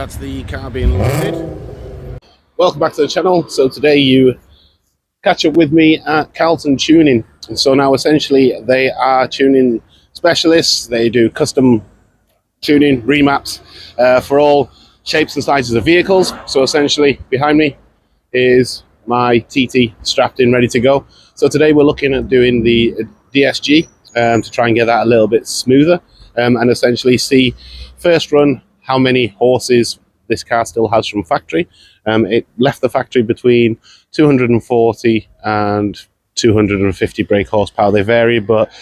that's the car being loaded. Welcome back to the channel. So today you catch up with me at Carlton Tuning. And so now essentially they are tuning specialists. They do custom tuning, remaps for all shapes and sizes of vehicles. So essentially behind me is my TT strapped in, ready to go. So today we're looking at doing the DSG to try and get that a little bit smoother and essentially see first run how many horses this car still has from factory. It left the factory between 240 and 250 brake horsepower. They vary, but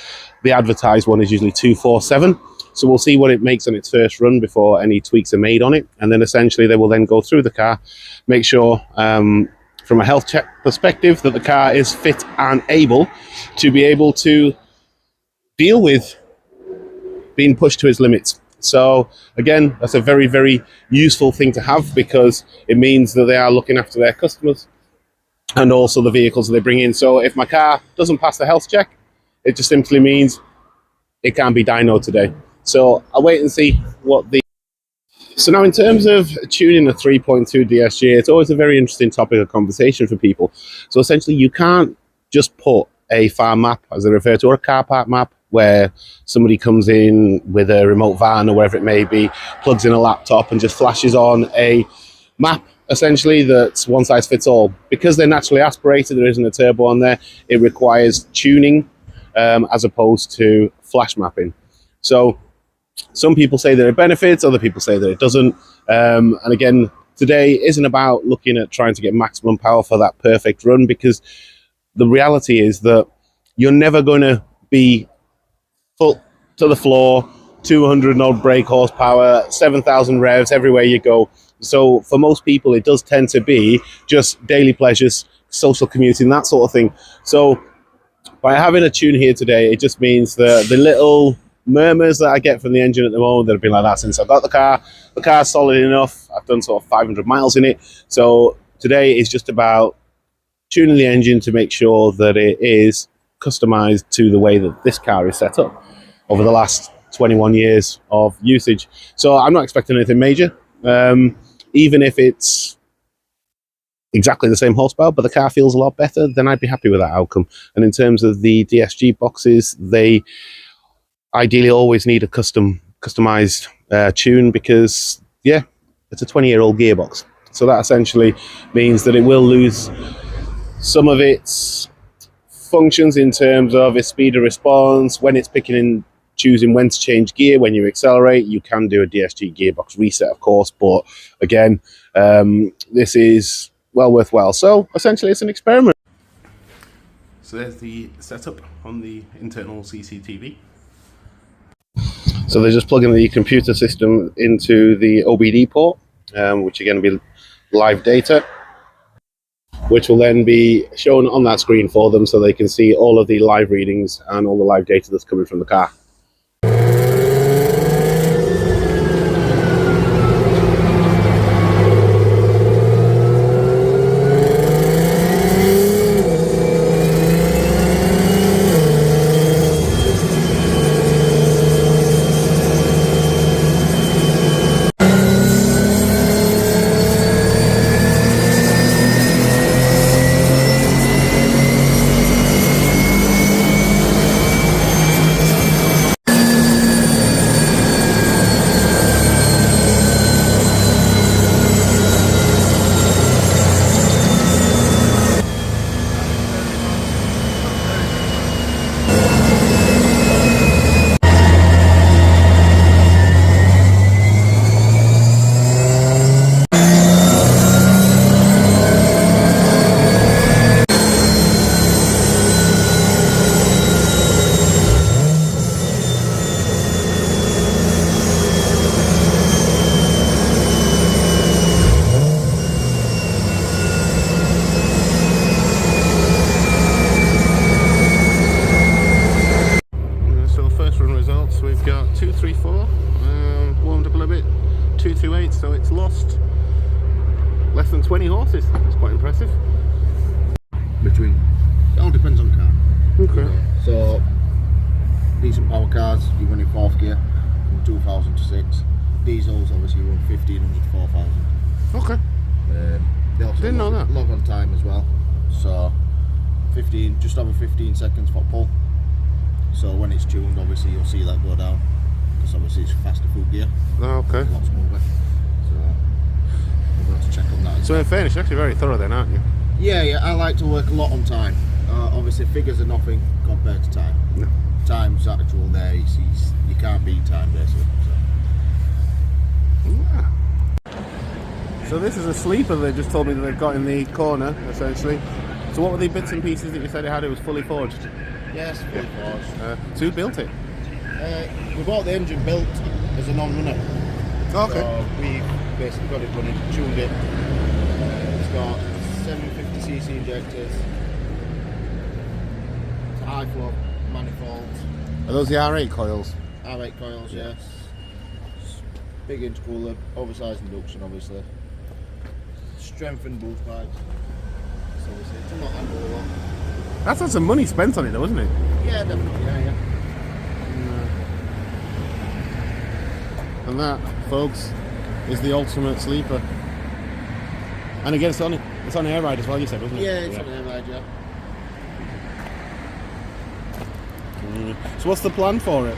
the advertised one is usually 247. So we'll see what it makes on its first run before any tweaks are made on it. And then essentially they will then go through the car, make sure from a health check perspective that the car is fit and able to be able to deal with being pushed to its limits. So again, that's a very, very useful thing to have because it means that they are looking after their customers and also the vehicles that they bring in. So if my car doesn't pass the health check, it just simply means it can't be dyno today. So I'll wait and see what the... So now in terms of tuning a 3.2 DSG, it's always a very interesting topic of conversation for people. So essentially you can't just put a farm map, as they refer to, or a car park map, where somebody comes in with a remote van or whatever it may be, plugs in a laptop and just flashes on a map, essentially, that's one size fits all. Because they're naturally aspirated, there isn't a turbo on there, it requires tuning as opposed to flash mapping. So some people say there are benefits, other people say that it doesn't. And again, today isn't about looking at trying to get maximum power for that perfect run, because the reality is that you're never going to be foot to the floor, 200 odd brake horsepower, 7,000 revs everywhere you go. So for most people, it does tend to be just daily pleasures, social commuting, that sort of thing. So by having a tune here today, it just means that the little murmurs that I get from the engine at the moment that have been like that since I got the car's solid enough. I've done sort of 500 miles in it. So today is just about tuning the engine to make sure that it is customized to the way that this car is set up over the last 21 years of usage. So I'm not expecting anything major, even if it's exactly the same horsepower, but the car feels a lot better, then I'd be happy with that outcome. And in terms of the DSG boxes, they ideally always need a customized tune because, yeah, it's a 20-year-old gearbox. So that essentially means that it will lose some of its functions in terms of its speed of response. When it's picking and choosing when to change gear, when you accelerate, you can do a DSG gearbox reset, of course, but again, this is well worthwhile. So essentially it's an experiment. So there's the setup on the internal CCTV. So they're just plugging the computer system into the OBD port, which again will be live data, which will then be shown on that screen for them so they can see all of the live readings and all the live data that's coming from the car. We've got 234, warmed up a little bit, 228, so it's lost less than 20 horses. That's quite impressive. Between, it all depends on car. Okay. So decent power cars, you run in 4th gear from 2000 to 6. diesels obviously run 1500 to 4000. Okay. They also Didn't know that. log on time as well. So 15, just over 15 seconds for pull. So when it's tuned, obviously you'll see that go down because obviously it's faster foot gear. Oh, okay. It's a lot smoother. So we'll have to check on that. So in fairness, you're actually very thorough then, aren't you? Yeah, I like to work a lot on time. Obviously figures are nothing compared to time. No. Time's actual there, you can't beat time basically. So this is a sleeper they just told me that they've got in the corner, essentially. So what were the bits and pieces that you said it had? It was fully forged? Yes, fully forged. So who built it? We bought the engine built as a non-runner. Okay. So we basically got it running, tuned it. It's got 750cc injectors, it's a high flow manifold. Are those the R8 coils? R8 coils, yes. Big intercooler, oversized induction obviously. Strengthened boost pipes. So obviously it's a lot handle a lot. That's had some money spent on it though, isn't it? Yeah, definitely, yeah. And that, folks, is the ultimate sleeper. And again, it's on air ride as well, you said, wasn't it? Yeah, it's on air ride, yeah. So what's the plan for it?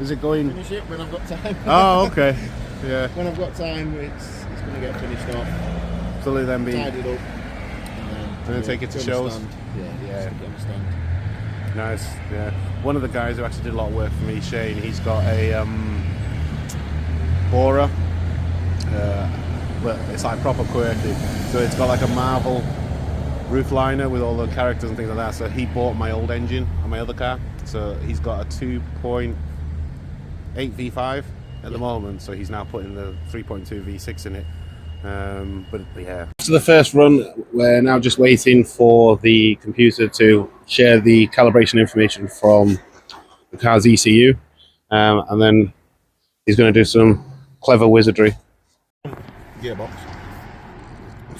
Is it going... Finish it when I've got time. Oh, okay. Yeah. When I've got time, it's going to get finished off. So then be... Tidied up. And then take it to shows? Yeah. Stick it on the stand. Nice, yeah. One of the guys who actually did a lot of work for me, Shane, he's got a borer, but it's like proper quirky. So it's got like a Marvel roof liner with all the characters and things like that. So he bought my old engine on my other car. So he's got a 2.8 V5 at the moment. So he's now putting the 3.2 V6 in it. But yeah. After the first run, we're now just waiting for the computer to share the calibration information from the car's ECU, and then he's going to do some clever wizardry. Gearbox.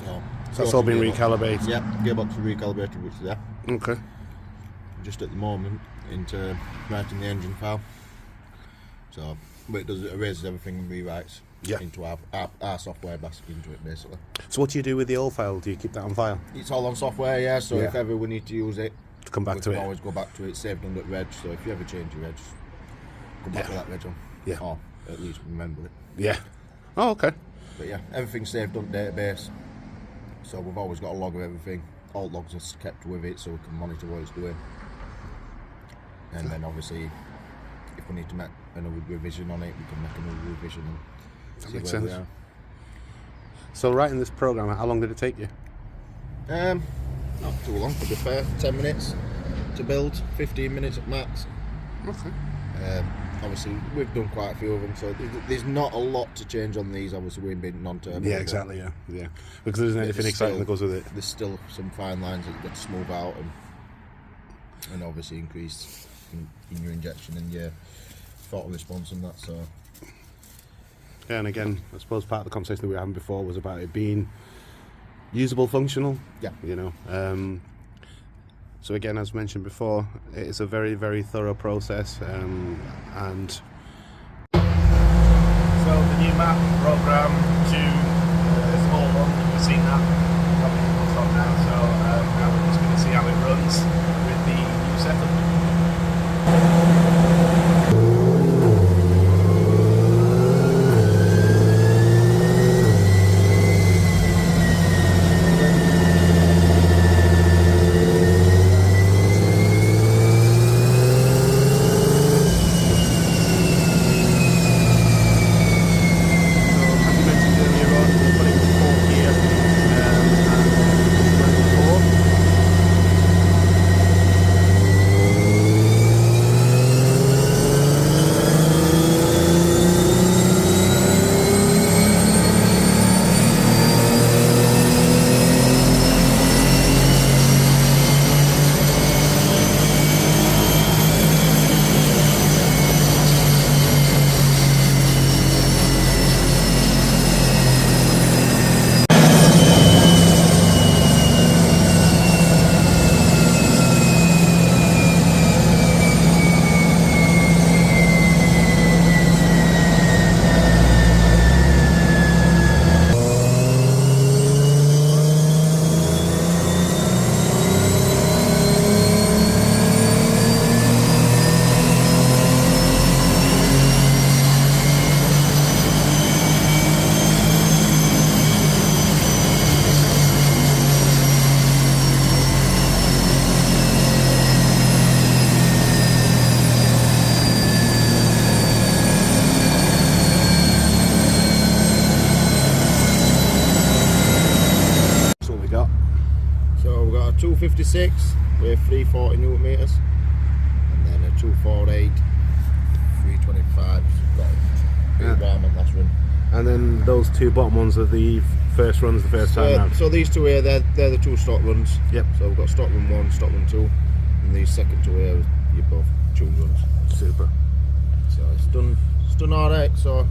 So that's all been recalibrated. Yeah, gearbox is recalibrated, which is there. Okay. Just at the moment into writing the engine file. So, but it erases everything and rewrites into our software basket into it basically. So what do you do with the old file? Do you keep that on file? It's all on software, yeah. So if ever we need to use it, to come back we to can it. always go back to it. It's saved under reg. So if you ever change your reg, come back to that reg on. Yeah. Or at least remember it. Yeah. Oh, okay. But yeah, everything's saved on database. So we've always got a log of everything. All logs are kept with it so we can monitor what it's doing. And then obviously, if we need to make another revision on it, we can make another revision. That makes sense. So writing this program, how long did it take you? Not too long, to be fair. 10 minutes to build, 15 minutes at max. Okay. Obviously, we've done quite a few of them, so there's not a lot to change on these. Obviously, we've been non-turbo. Yeah, exactly. Yeah. Because there isn't anything exciting that goes with it. There's still some fine lines that you've got to smooth out, and obviously increase in your injection and your throttle response and that. So. Yeah, and again, I suppose part of the conversation that we were having before was about it being usable, functional. Yeah. You know. So again, as mentioned before, it is a very, very thorough process, and so the new map program to the small one, we've seen that probably on now. So now we're just going to see how it runs with the new setup. 256 with 340 newton meters, and then a 248 325. Got it warm on last run. And then those two bottom ones are the first runs, the first time round. So these two here, they're the two stock runs. Yep. So we've got stock run 1, stock run 2, and these second two here, you're both tuned runs. Super. So it's done alright. So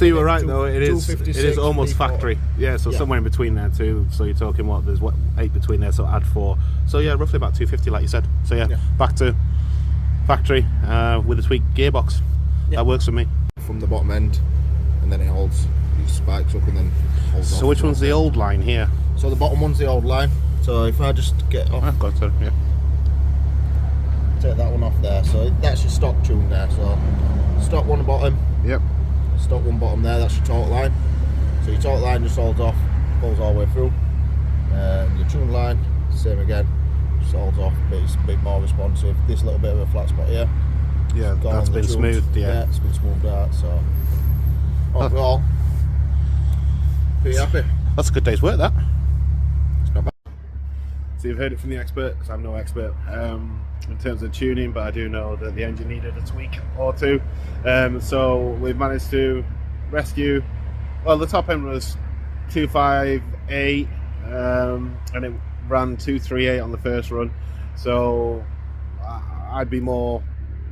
you were right though. It is almost factory. Yeah. So somewhere in between there too. So you're talking what? There's 8 between there. So add 4. So yeah, roughly about 250, like you said. So yeah. Back to factory with a tweaked gearbox. That works for me. From the bottom end, and then it holds these spikes up and then holds off. So which one's the old line here? So the bottom one's the old line. So if I just get off, I've got it. Yeah. Take that one off there. So that's your stock tune there. So stock one bottom. Yep. Stock one bottom there. That's your torque line. So your torque line just holds off, pulls all the way through. Your tune line, same again, just holds off, but it's a bit more responsive. This little bit of a flat spot here. Yeah, that's been smoothed. Yeah, it's been smoothed out. So overall, pretty happy. That's a good day's work, that. It's not bad. So you've heard it from the expert, because I'm no expert in terms of tuning, but I do know that the engine needed a tweak or two. So we've managed to rescue, well, the top end was 258, and it ran 238 on the first run. So I'd be more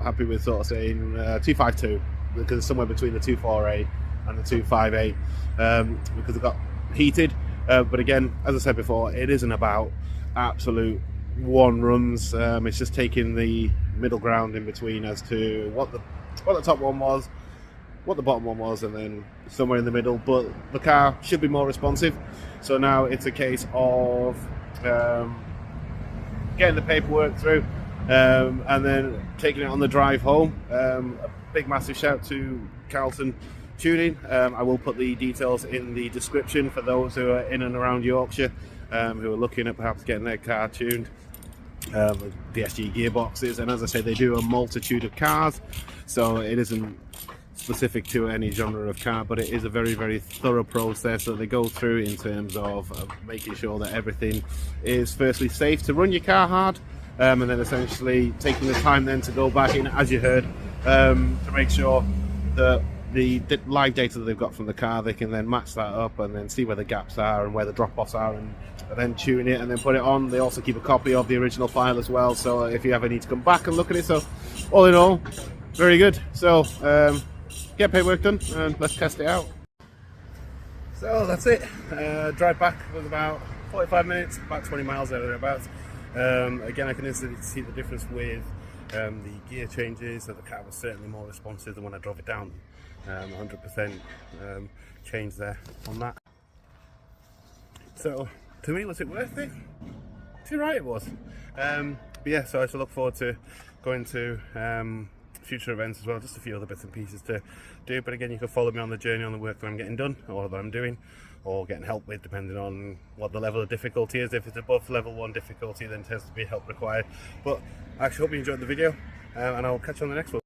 happy with sort of saying 252, because it's somewhere between the 248 and the 258, because it got heated. But again, as I said before, it isn't about absolute one runs. It's just taking the middle ground in between as to what the top one was, what the bottom one was, and then somewhere in the middle. But the car should be more responsive. So now it's a case of getting the paperwork through, and then taking it on the drive home. A big massive shout to Carlton Tuning. I will put the details in the description for those who are in and around Yorkshire, who are looking at perhaps getting their car tuned. DSG gearboxes, and as I say, they do a multitude of cars, so it isn't specific to any genre of car, but it is a very, very thorough process that they go through in terms of making sure that everything is firstly safe to run your car hard, and then essentially taking the time then to go back in, as you heard, to make sure that the live data that they've got from the car, they can then match that up and then see where the gaps are and where the drop-offs are, and then tune it and then put it on. They also keep a copy of the original file as well, so if you ever need to come back and look at it. So all in all, very good. So get paperwork done and let's test it out. So that's it. Drive back was about 45 minutes, about 20 miles there or thereabouts. Again, I can instantly see the difference with the gear changes, so the car was certainly more responsive than when I drove it down. 100% change there on that. So to me, was it worth it? Too right it was. But yeah, so I shall look forward to going to future events as well, just a few other bits and pieces to do. But again, you can follow me on the journey on the work that I'm getting done or that I'm doing, or getting help with, depending on what the level of difficulty is. If it's above level 1 difficulty, then tends to be help required. But I actually hope you enjoyed the video, and I'll catch you on the next one.